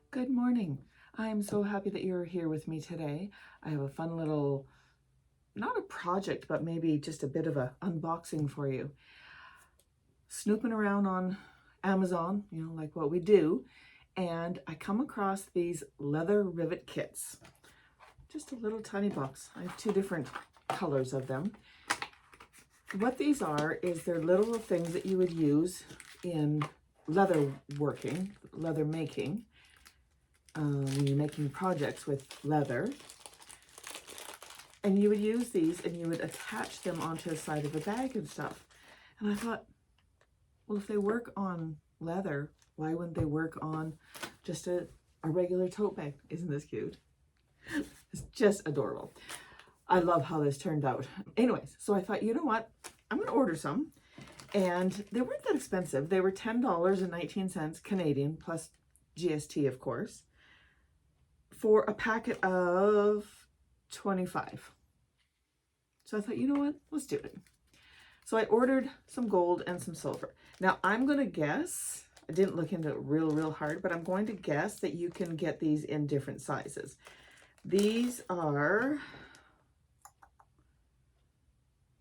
Good morning. I'm so happy that you're here with me today. I have a fun little, not a project, but maybe just a bit of a unboxing for you. Snooping around on Amazon, like what we do, and I come across these leather rivet kits. Just a little tiny box. I have two different colors of them. What these are is they're little things that you would use in leather working, leather making. When you're making projects with leather, and you would use these and you would attach them onto the side of a bag and stuff. And I thought, well, if they work on leather, why wouldn't they work on just a regular tote bag? Isn't this cute? It's just adorable. I love how this turned out. Anyways, so I thought, you know what? I'm going to order some. And they weren't that expensive. They were $10.19 Canadian plus GST, of course, for a packet of 25. So I thought, you know what, let's do it. So I ordered some gold and some silver. Now I'm going to guess, I didn't look into it real hard, but I'm going to guess that you can get these in different sizes. These are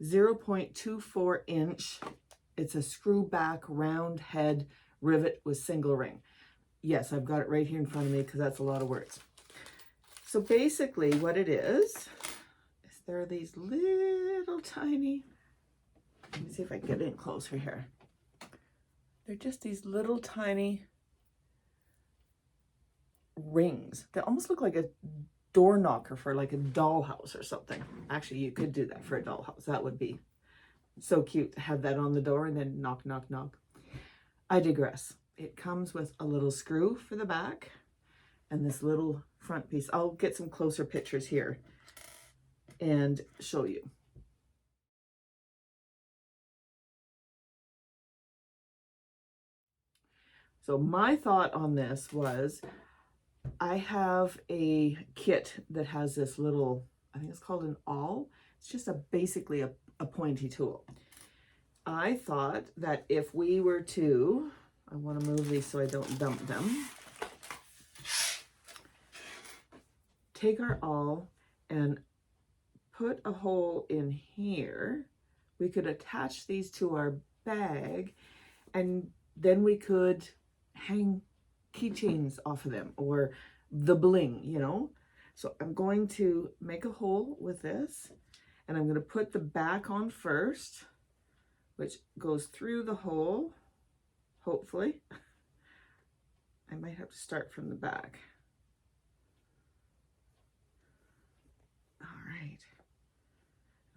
0.24 inch. It's a screw back round head rivet with single ring. Yes, I've got it right here in front of me because that's a lot of words. So basically what it is there are these little tiny, let me see if I can get in closer here. They're just these little tiny rings. They almost look like a door knocker for like a dollhouse or something. Actually, you could do that for a dollhouse. That would be so cute to have that on the door and then knock, knock, knock. I digress. It comes with a little screw for the back and this little front piece. I'll get some closer pictures here and show you. So my thought on this was, I have a kit that has this little, I think it's called an awl. It's just basically a pointy tool. I thought that if we were to, I want to move these so I don't dump them, take our awl and put a hole in here. We could attach these to our bag and then we could hang keychains off of them or the bling, So I'm going to make a hole with this and I'm going to put the back on first, which goes through the hole, hopefully. I might have to start from the back. All right.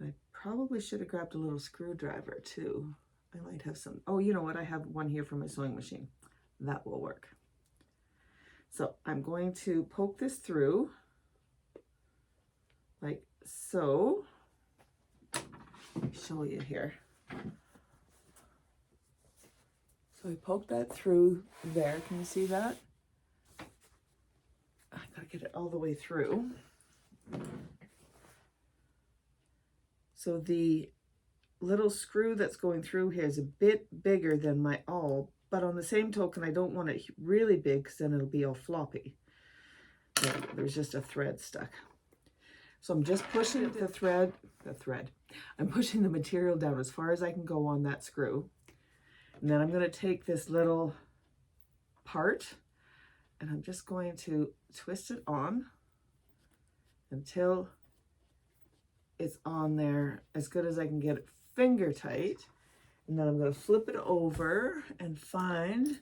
I probably should have grabbed a little screwdriver too. I might have some, oh, you know what? I have one here from my sewing machine. That will work. So I'm going to poke this through like so. Let me show you here. So I poke that through there. Can you see that? I gotta get it all the way through. So the little screw that's going through here is a bit bigger than my awl, but on the same token, I don't want it really big because then it'll be all floppy. There's just a thread stuck. So I'm just pushing the thread. I'm pushing the material down as far as I can go on that screw. And then I'm going to take this little part and I'm just going to twist it on until it's on there as good as I can get it finger tight. And then I'm going to flip it over and find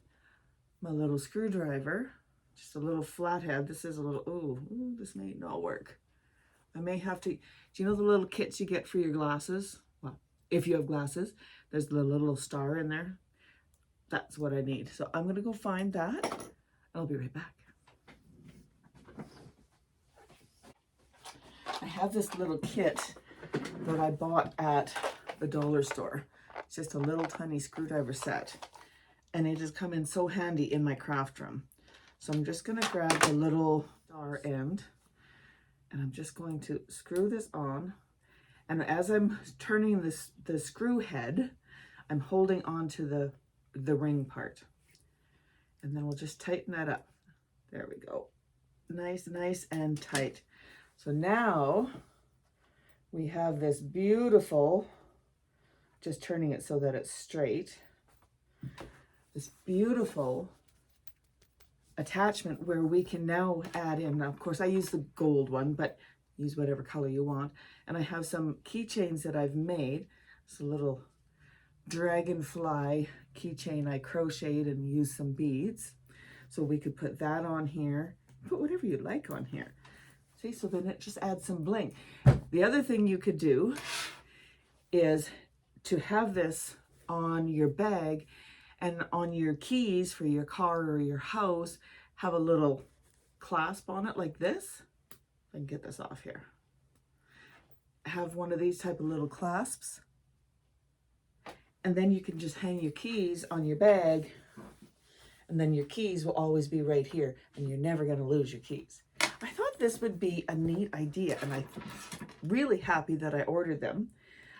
my little screwdriver, just a little flathead. This is a little, ooh, this may not work. I may have to, do you know the little kits you get for your glasses? Well, if you have glasses, there's the little star in there. That's what I need. So I'm going to go find that. I'll be right back. I have this little kit that I bought at the dollar store. It's just a little tiny screwdriver set. And it has come in so handy in my craft room. So I'm just going to grab the little star end and I'm just going to screw this on. And as I'm turning the screw head, I'm holding on to the ring part. And then we'll just tighten that up. There we go. Nice and tight. So now we have this beautiful, just turning it so that it's straight, this beautiful attachment where we can now add in, now of course I use the gold one, but use whatever color you want. And I have some keychains that I've made. It's a little dragonfly keychain I crocheted and used some beads. So we could put that on here, put whatever you like on here. See, so then it just adds some bling. The other thing you could do is to have this on your bag and on your keys for your car or your house, have a little clasp on it like this. I can get this off here. Have one of these type of little clasps. And then you can just hang your keys on your bag, and then your keys will always be right here, and you're never going to lose your keys. I thought this would be a neat idea, and I'm really happy that I ordered them.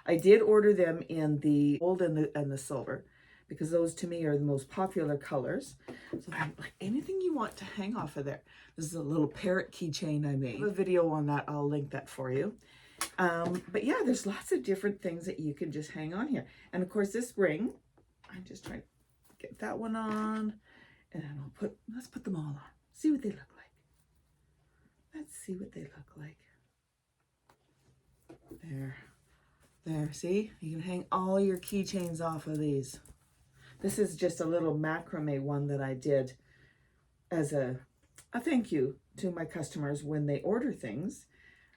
I did order them in the gold and the silver, because those to me are the most popular colors. So like anything you want to hang off of there. This is a little parrot keychain I made. I have a video on that. I'll link that for you. But yeah, there's lots of different things that you can just hang on here. And of course this ring, I'm just trying to get that one on, and let's put them all on. See what they look like. Let's see what they look like. There, see? You can hang all your keychains off of these. This is just a little macrame one that I did as a thank you to my customers. When they order things,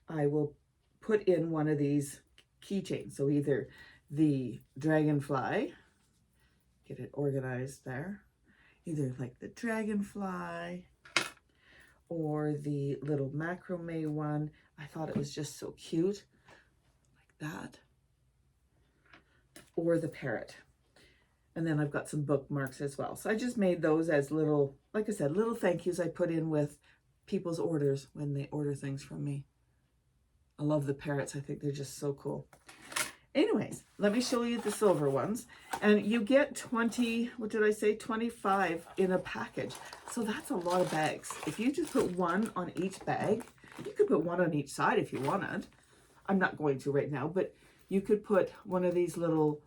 I will put in one of these keychains. So either the dragonfly, get it organized there, either like the dragonfly or the little macrame one. I thought it was just so cute, like that, or the parrot. And then I've got some bookmarks as well. So I just made those as little, like I said, little thank yous I put in with people's orders when they order things from me. I love the parrots. I think they're just so cool. Anyways, let me show you the silver ones. And you get 20, what did I say? 25 in a package. So that's a lot of bags. If you just put one on each bag, you could put one on each side if you wanted. I'm not going to right now, but you could put one of these little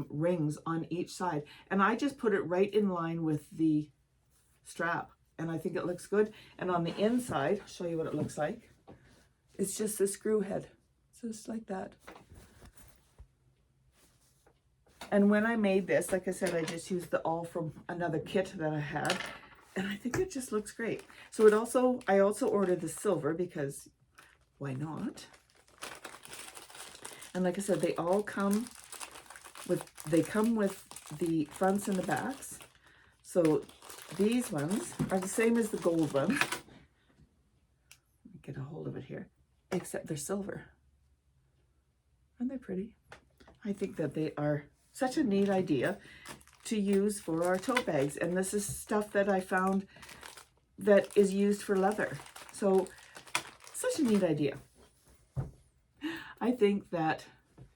rings on each side, and I just put it right in line with the strap, and I think it looks good. And on the inside, I'll show you what it looks like. It's just a screw head, just like that. And when I made this, like I said, I just used the all from another kit that I had, and I think it just looks great. So I also ordered the silver because why not? And like I said, they all come with the fronts and the backs. So these ones are the same as the gold ones. Get a hold of it here, except they're silver. Aren't they pretty? I think that they are such a neat idea to use for our tote bags. And this is stuff that I found that is used for leather. So such a neat idea. I think that,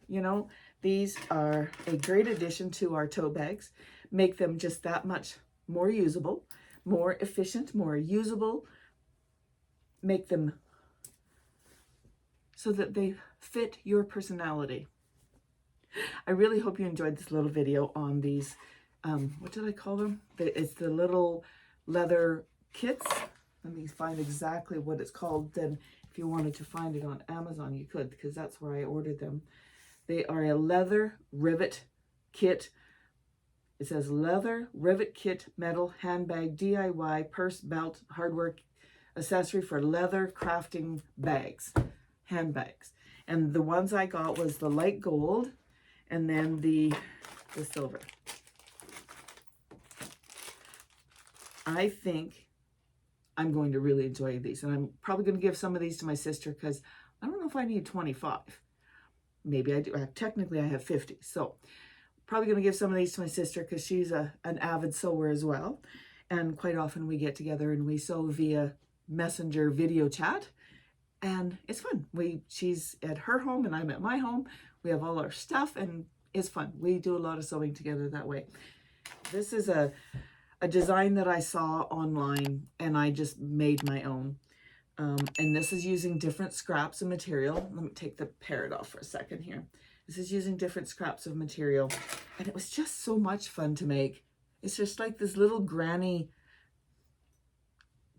you know, these are a great addition to our tote bags, make them just that much more usable, more efficient, more usable, make them so that they fit your personality. I really hope you enjoyed this little video on these, what did I call them? It's the little leather kits. Let me find exactly what it's called. Then if you wanted to find it on Amazon, you could, because that's where I ordered them. They are a leather rivet kit. It says leather rivet kit, metal, handbag, DIY, purse, belt, hardware accessory for leather crafting bags, handbags. And the ones I got was the light gold and then the silver. I think I'm going to really enjoy these. And I'm probably going to give some of these to my sister because I don't know if I need 25. Maybe I do. Technically, I have 50. So probably going to give some of these to my sister because she's an avid sewer as well. And quite often we get together and we sew via messenger video chat. And it's fun. She's at her home and I'm at my home. We have all our stuff and it's fun. We do a lot of sewing together that way. This is a a design that I saw online and I just made my own. And this is using different scraps of material. Let me take the parrot off for a second here. This is using different scraps of material. And it was just so much fun to make. It's just like this little granny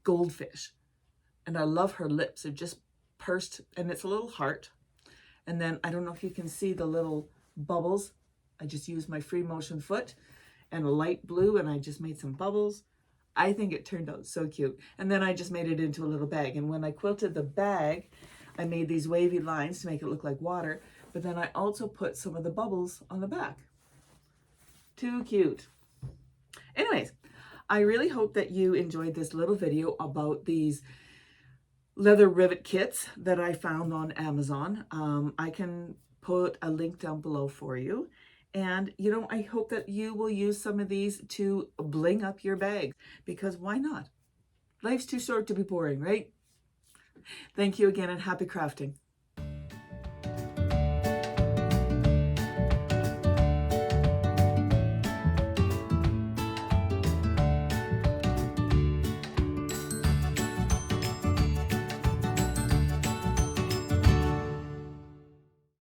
goldfish. And I love her lips. They're just pursed, and it's a little heart. And then I don't know if you can see the little bubbles. I just used my free motion foot and a light blue, and I just made some bubbles. I think it turned out so cute. And then I just made it into a little bag. And when I quilted the bag, I made these wavy lines to make it look like water. But then I also put some of the bubbles on the back. Too cute. Anyways, I really hope that you enjoyed this little video about these leather rivet kits that I found on Amazon. I can put a link down below for you. And, you know, I hope that you will use some of these to bling up your bag, because why not? Life's too short to be boring, right? Thank you again, and happy crafting.